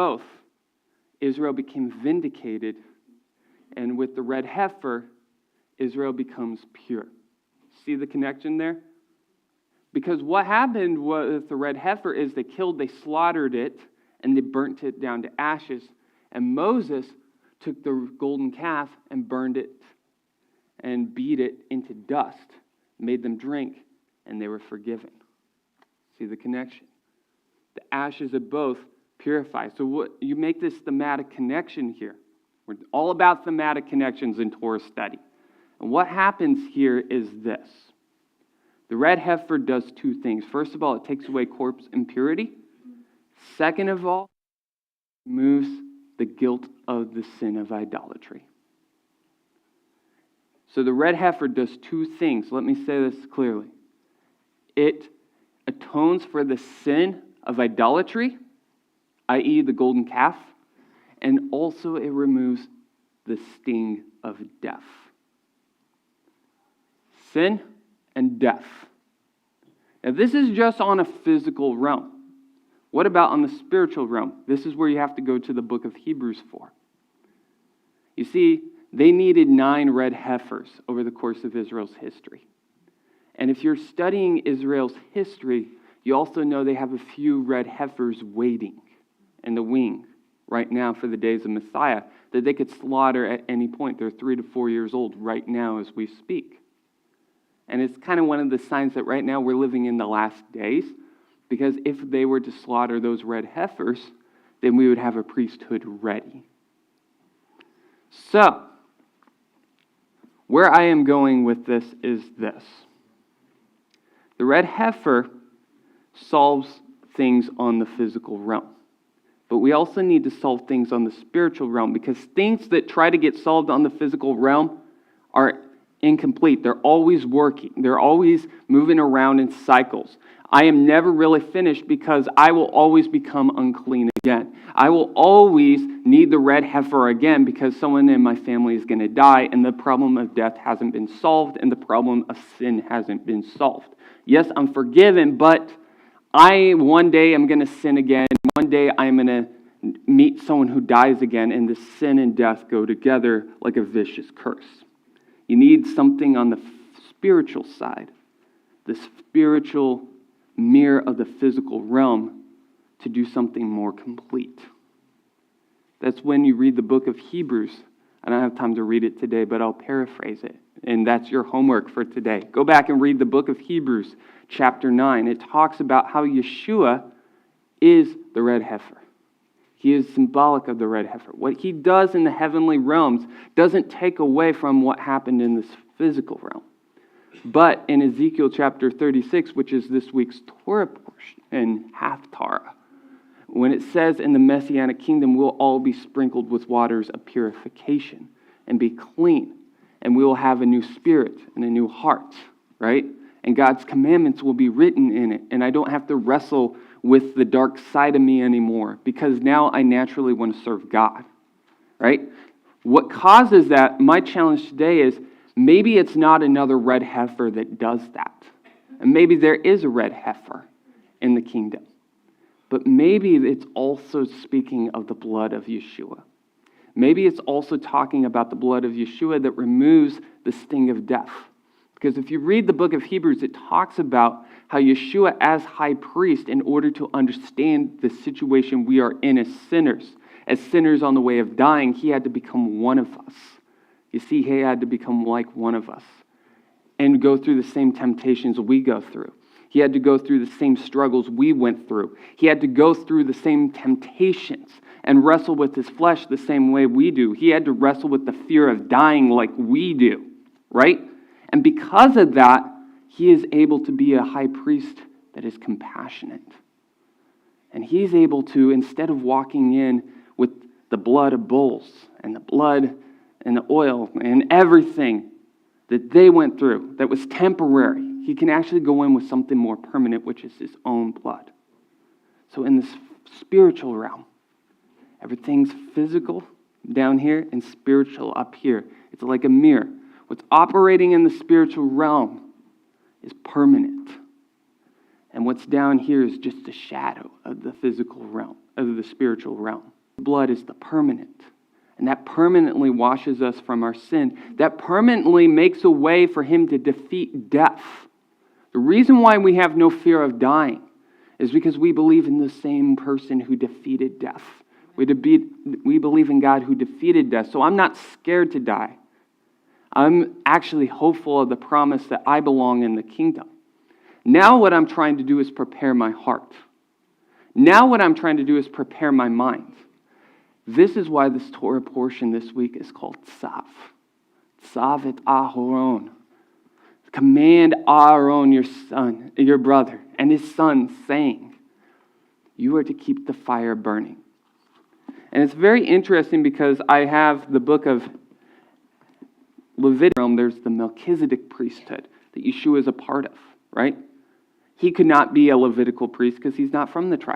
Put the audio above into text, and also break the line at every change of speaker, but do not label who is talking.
both, Israel became vindicated, and with the red heifer, Israel becomes pure. See the connection there? Because what happened with the red heifer is they slaughtered it, and they burnt it down to ashes. And Moses took the golden calf and burned it and beat it into dust, made them drink, and they were forgiven. See the connection? The ashes of both purify. So you make this thematic connection here. We're all about thematic connections in Torah study. And what happens here is this. The red heifer does two things. First of all, it takes away corpse impurity. Second of all, it removes the guilt of the sin of idolatry. So the red heifer does two things. Let me say this clearly. It atones for the sin of idolatry, i.e. the golden calf, and also it removes the sting of death. Sin and death. Now this is just on a physical realm. What about on the spiritual realm? This is where you have to go to the book of Hebrews for. You see, they needed 9 red heifers over the course of Israel's history. And if you're studying Israel's history, you also know they have a few red heifers waiting in the wing right now for the days of Messiah that they could slaughter at any point. They're 3 to 4 years old right now as we speak. And it's kind of one of the signs that right now we're living in the last days, because if they were to slaughter those red heifers, then we would have a priesthood ready. So, where I am going with this is this. The red heifer solves things on the physical realm. But we also need to solve things on the spiritual realm, because things that try to get solved on the physical realm are incomplete. They're always working. They're always moving around in cycles. I am never really finished because I will always become unclean again. I will always need the red heifer again because someone in my family is going to die, and the problem of death hasn't been solved, and the problem of sin hasn't been solved. Yes, I'm forgiven, but one day I'm going to sin again. One day I'm going to meet someone who dies again, and the sin and death go together like a vicious curse. You need something on the spiritual side, the spiritual mirror of the physical realm, to do something more complete. That's when you read the book of Hebrews. I don't have time to read it today, but I'll paraphrase it. And that's your homework for today. Go back and read the book of Hebrews, chapter 9. It talks about how Yeshua is the red heifer. He is symbolic of the red heifer. What he does in the heavenly realms doesn't take away from what happened in this physical realm. But in Ezekiel chapter 36, which is this week's Torah portion, in Haftarah, when it says in the Messianic kingdom, we'll all be sprinkled with waters of purification and be clean, and we will have a new spirit and a new heart, right? And God's commandments will be written in it, and I don't have to wrestle with the dark side of me anymore, because now I naturally want to serve God, right? What causes that, my challenge today is, maybe it's not another red heifer that does that. And maybe there is a red heifer in the kingdom. But maybe it's also speaking of the blood of Yeshua. Maybe it's also talking about the blood of Yeshua that removes the sting of death. Because if you read the book of Hebrews, it talks about how Yeshua as high priest, in order to understand the situation we are in as sinners on the way of dying, he had to become one of us. You see, he had to become like one of us and go through the same temptations we go through. He had to go through the same struggles we went through. He had to go through the same temptations and wrestle with his flesh the same way we do. He had to wrestle with the fear of dying like we do, right? And because of that, he is able to be a high priest that is compassionate. And he's able to, instead of walking in with the blood of bulls and the blood and the oil and everything that they went through that was temporary, he can actually go in with something more permanent, which is his own blood. So in this spiritual realm, everything's physical down here and spiritual up here. It's like a mirror. What's operating in the spiritual realm is permanent. And what's down here is just a shadow of the physical realm. of the spiritual realm. Blood is the permanent. And that permanently washes us from our sin. That permanently makes a way for him to defeat death. The reason why we have no fear of dying is because we believe in the same person who defeated death. We believe in God who defeated death. So I'm not scared to die. I'm actually hopeful of the promise that I belong in the kingdom. Now what I'm trying to do is prepare my heart. Now what I'm trying to do is prepare my mind. This is why this Torah portion this week is called Tzav. Tzav et Aharon. Command Aaron, your son, your brother, and his son, saying, you are to keep the fire burning. And it's very interesting because I have the book of Leviticus. There's the Melchizedek priesthood that Yeshua is a part of, right? He could not be a Levitical priest because he's not from the tribe.